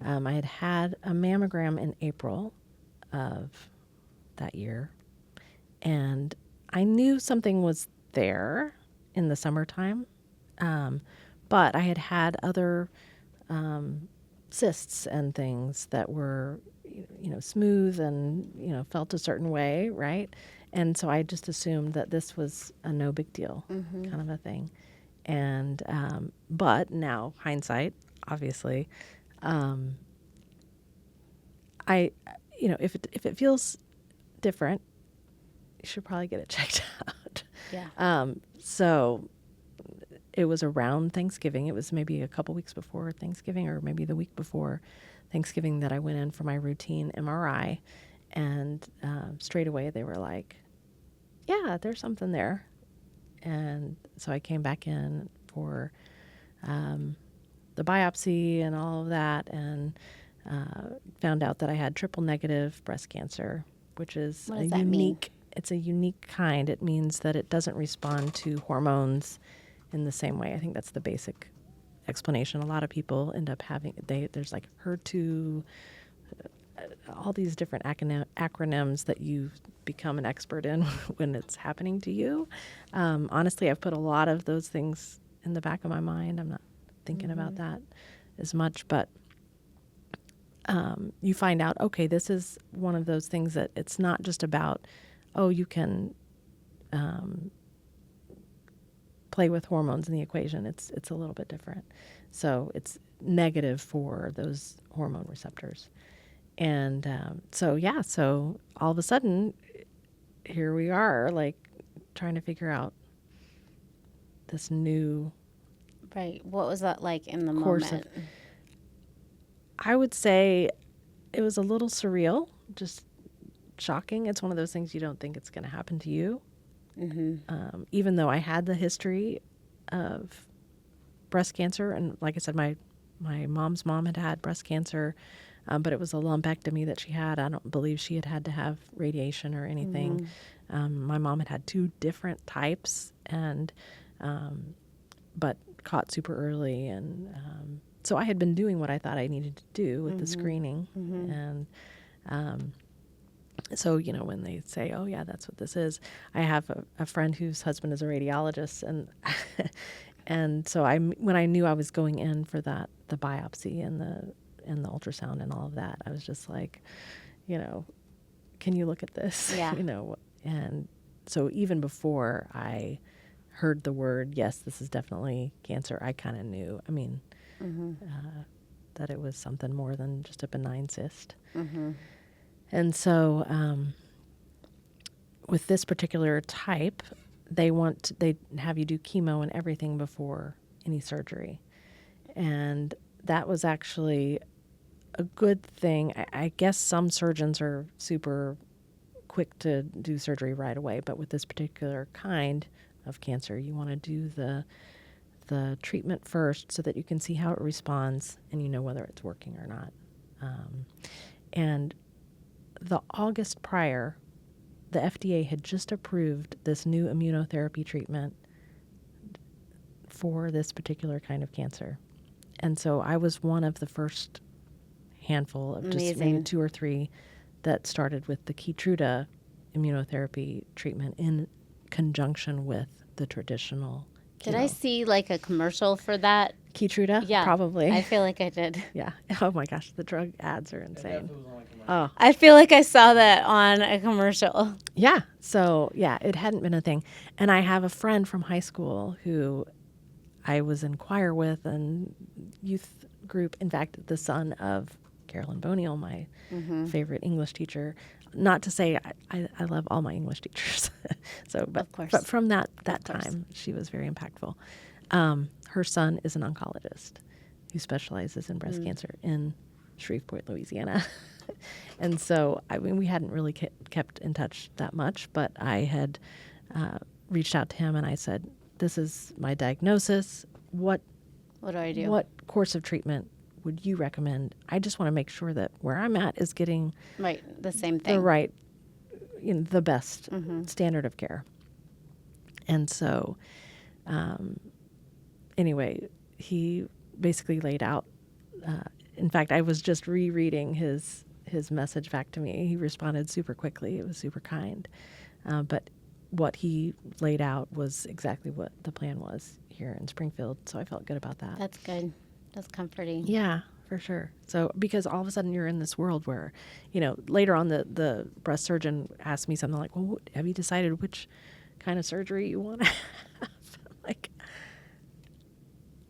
I had had a mammogram in April of that year, and I knew something was there in the summertime, but I had had other cysts and things that were, smooth and, felt a certain way, right? And so I just assumed that this was a no big deal kind of a thing. And, but now hindsight, obviously, if it feels different, you should probably get it checked out. Yeah. So it was around Thanksgiving. It was maybe a couple weeks before Thanksgiving, or maybe the week before Thanksgiving, that I went in for my routine MRI. And straight away they were like, yeah, there's something there. And so I came back in for the biopsy and all of that, and found out that I had triple negative breast cancer, which is What does that mean? It's a unique kind. It means that it doesn't respond to hormones in the same way. I think that's the basic explanation. A lot of people end up having, there's like HER2, all these different acronyms that you become an expert in when it's happening to you. Honestly, I've put a lot of those things in the back of my mind. I'm not thinking about that as much, but you find out, okay, this is one of those things that it's not just about, oh, you can play with hormones in the equation. It's a little bit different. So it's negative for those hormone receptors. And so all of a sudden, here we are, like, trying to figure out this new Right. What was that like in the course moment? I would say it was a little surreal, just shocking. It's one of those things you don't think it's going to happen to you. Even though I had the history of breast cancer, and like I said, my mom's mom had breast cancer, but it was a lumpectomy that she had. I don't believe she had to have radiation or anything. My mom had 2 different types, and but caught super early, and so I had been doing what I thought I needed to do with the screening, and so when they say, "Oh yeah, that's what this is," I have a friend whose husband is a radiologist, and and so when I knew I was going in for the biopsy and the ultrasound and all of that, I was just like, can you look at this? Yeah. And so even before I heard the word, yes, this is definitely cancer, I kind of knew. I mean, that it was something more than just a benign cyst. And so with this particular type, they have you do chemo and everything before any surgery. And that was actually a good thing. I guess some surgeons are super quick to do surgery right away, but with this particular kind of cancer, you want to do the treatment first so that you can see how it responds and you know whether it's working or not. And the August prior, the FDA had just approved this new immunotherapy treatment for this particular kind of cancer. And so I was one of the first handful of just maybe 2 or 3 that started with the Keytruda immunotherapy treatment in conjunction with the traditional chemo. Did I see like a commercial for that? Keytruda? Yeah. Probably. I feel like I did. Yeah. Oh my gosh, the drug ads are insane. Oh. I feel like I saw that on a commercial. Yeah. So, yeah, it hadn't been a thing. And I have a friend from high school who I was in choir with and youth group. In fact, the son of Carolyn Boniel, my favorite English teacher, not to say I love all my English teachers. Of course. But from that Of course. time, she was very impactful. Her son is an oncologist who specializes in breast cancer in Shreveport, Louisiana. And so, I mean, we hadn't really kept in touch that much, but I had reached out to him and I said, this is my diagnosis. What do I do? What course of treatment would you recommend? I just want to make sure that where I'm at is getting Right, the same thing. the right, the best standard of care. And so, anyway, he basically laid out. In fact, I was just rereading his message back to me. He responded super quickly. It was super kind. But what he laid out was exactly what the plan was here in Springfield. So I felt good about that. That's good. That's comforting. Yeah, for sure. So because all of a sudden you're in this world where, later on the breast surgeon asked me something like, well, have you decided which kind of surgery you want to have? Like,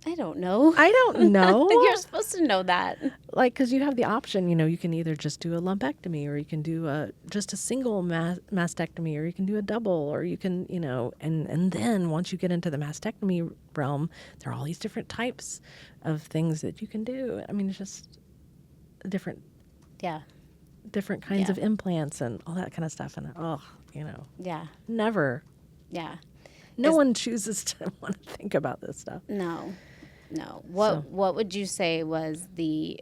I don't know. I don't know. You're supposed to know that. Like, because you have the option, you can either just do a lumpectomy or you can do just a single mastectomy, or you can do a double, or you can, and then once you get into the mastectomy realm, there are all these different types of things that you can do. I mean, it's just different kinds of implants and all that kind of stuff. And, Yeah. never. Yeah. No one chooses to want to think about this stuff. No. What would you say was the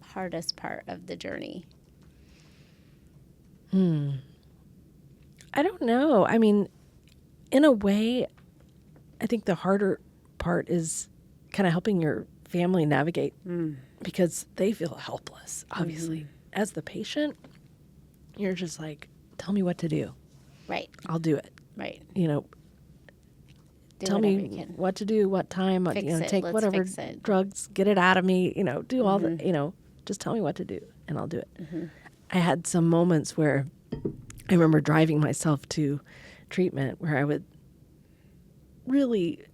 hardest part of the journey? I don't know. I mean, in a way, I think the harder part is kind of helping your family navigate because they feel helpless, obviously. As the patient, you're just like, tell me what to do. Right. I'll do it. Right. Tell me what to do, what time, Fix it. take Let's whatever fix it. drugs, get it out of me, do all the, just tell me what to do and I'll do it. I had some moments where I remember driving myself to treatment where I would really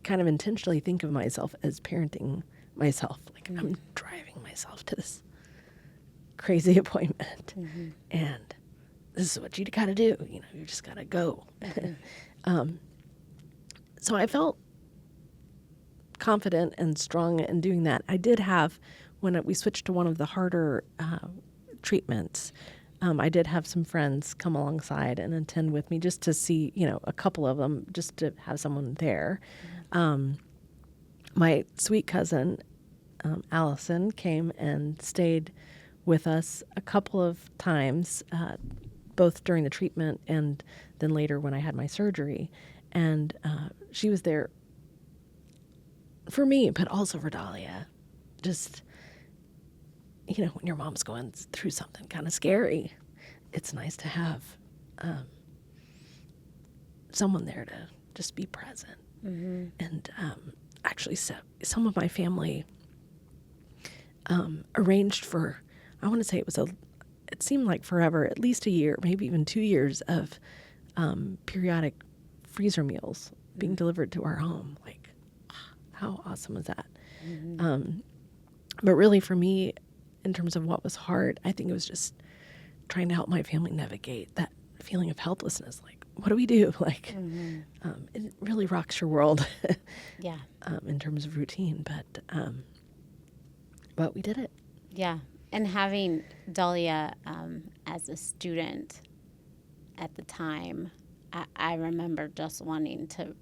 kind of intentionally think of myself as parenting myself. Like, I'm driving myself to this crazy appointment and this is what you got to do. You just got to go. So I felt confident and strong in doing that. I did have, when we switched to one of the harder treatments, I did have some friends come alongside and attend with me just to see, a couple of them, just to have someone there. My sweet cousin, Allison, came and stayed with us a couple of times, both during the treatment and then later when I had my surgery. And she was there for me, but also for Dahlia. Just, when your mom's going through something kind of scary, it's nice to have someone there to just be present. And actually, some of my family arranged for, I want to say it seemed like forever, at least a year, maybe even 2 years of periodic freezer meals being delivered to our home. Like, how awesome is that? But really for me, in terms of what was hard, I think it was just trying to help my family navigate that feeling of helplessness. Like, what do we do? Like, it really rocks your world. Yeah. In terms of routine, but we did it. Yeah. And having Dahlia as a student at the time, I remember just wanting to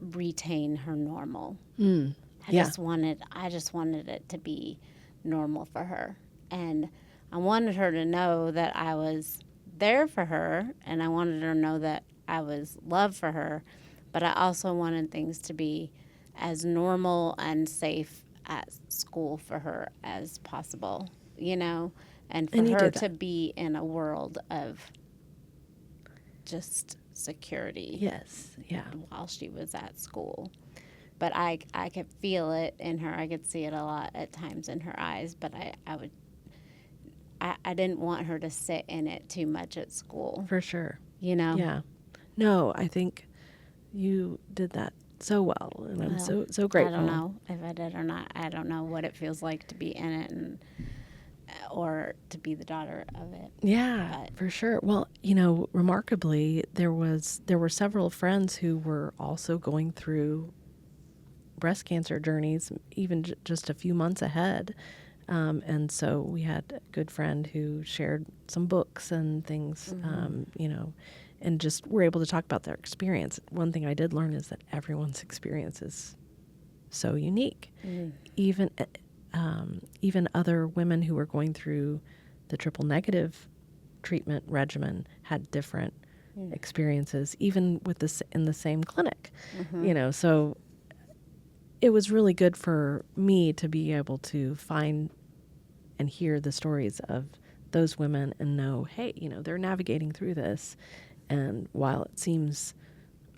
retain her normal. I just wanted it to be normal for her. And I wanted her to know that I was there for her, and I wanted her to know that I was loved for her, but I also wanted things to be as normal and safe at school for her as possible, and for her to be in a world of just security. Yes, yeah. While she was at school. But I could feel it in her. I could see it a lot at times in her eyes, but I didn't want her to sit in it too much at school. For sure. Yeah. No, I think you did that so well, and I'm so grateful. I don't know if I did or not. I don't know what it feels like to be in it, or to be the daughter of it. Yeah, But- for sure. Well, remarkably, there were several friends who were also going through breast cancer journeys, even just a few months ahead. And so we had a good friend who shared some books and things, and just were able to talk about their experience. One thing I did learn is that everyone's experience is so unique. Even other women who were going through the triple negative treatment regimen had different experiences, even with this in the same clinic. So it was really good for me to be able to find and hear the stories of those women and know, hey, they're navigating through this, and while it seems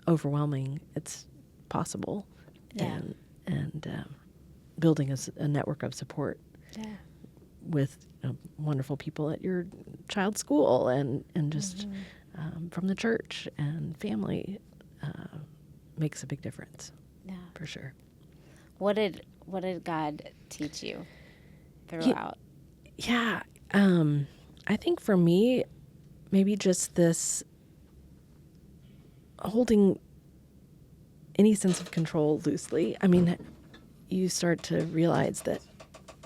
overwhelming, it's possible. Yeah. And building a network of support with wonderful people at your child's school and just from the church and family makes a big difference. Yeah. For sure. What did God teach you throughout? Yeah. I think for me, maybe just this holding any sense of control loosely. I mean, you start to realize that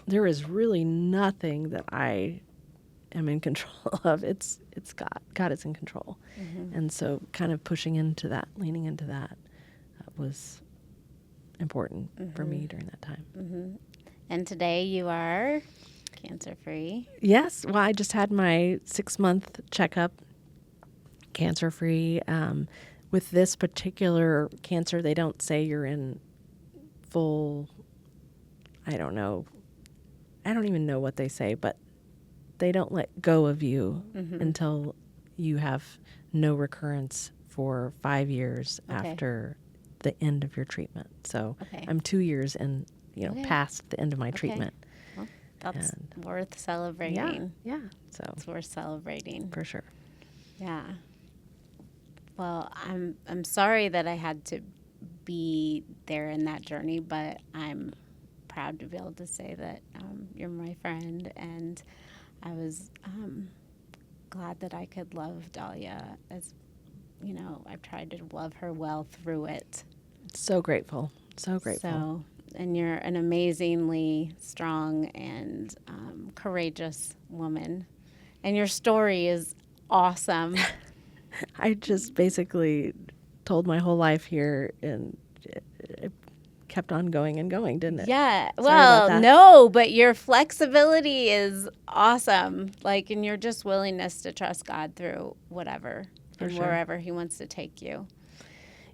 there is really nothing that I am in control of. It's God. God is in control. And so kind of pushing into that, leaning into that was important for me during that time. And today you are cancer-free. Yes. Well, I just had my 6-month checkup, cancer-free. With this particular cancer, they don't say you're in full, I don't know. I don't even know what they say, but they don't let go of you until you have no recurrence for 5 years after the end of your treatment. So I'm 2 years and past the end of my treatment. Well, that's worth celebrating. Yeah. So It's worth celebrating. for sure. Yeah. Well, I'm sorry that I had to be there in that journey, but I'm proud to be able to say that you're my friend, and I was glad that I could love Dahlia as, I've tried to love her well through it. So grateful. So grateful. So, and you're an amazingly strong and courageous woman, and your story is awesome. I just basically told my whole life here, and it kept on going and going, didn't it? Yeah. Sorry about Well, that. no, but your flexibility is awesome. And your just willingness to trust God through whatever and sure. wherever He wants to take you.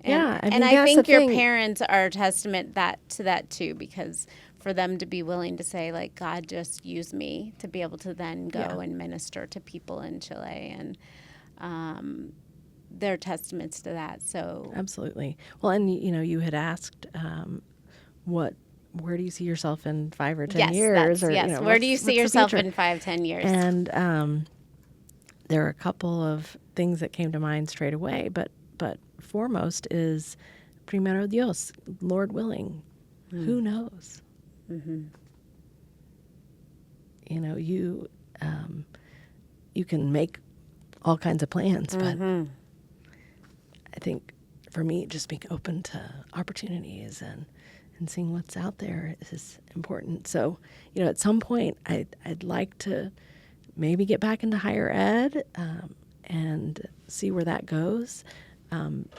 Yeah, I mean, and I that's think the your thing. parents are a testament to that too, because for them to be willing to say, like, God just used me to be able to then go and minister to people in Chile, and they're testaments to that. So Absolutely. Well, and you had asked, where do you see yourself in 5 or 10 yes, years? Or yes. Where do you see what's the yourself future? in 5-10 years? And there are a couple of things that came to mind straight away, but foremost is primero Dios, Lord willing. Who knows? You can make all kinds of plans, but I think for me, just being open to opportunities and seeing what's out there is important. So, at some point, I'd like to maybe get back into higher ed and see where that goes.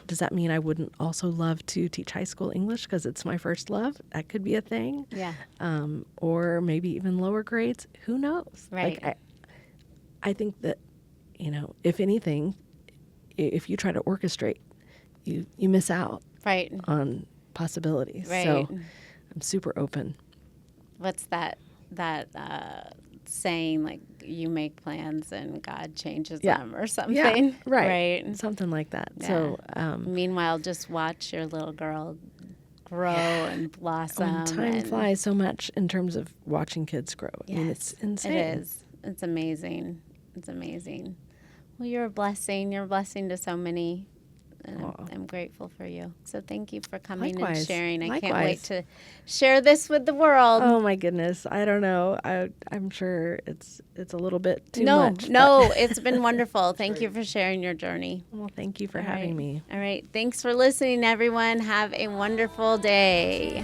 Does that mean I wouldn't also love to teach high school English because it's my first love? That could be a thing. Yeah. Or maybe even lower grades. Who knows? Right. Like, I think that, if anything, if you try to orchestrate, you miss out Right. on possibilities. Right. So I'm super open. What's that saying, like, you make plans and God changes them or something? Yeah, right. Right. Something like that. Yeah. So Meanwhile, just watch your little girl grow and blossom. time flies so much in terms of watching kids grow. I mean, it's Yes, insane. It is. It's amazing. It's amazing. Well, you're a blessing. You're a blessing to so many And Aw. I'm grateful for you. So thank you for coming and Likewise. sharing. I can't Likewise. wait to share this with the world. Oh my goodness. I don't know. I'm sure it's a little bit too no, much. no, it's been wonderful. Thank you for sharing your journey. Well, thank you for All having right. me. All right. Thanks for listening, everyone. Have a wonderful day.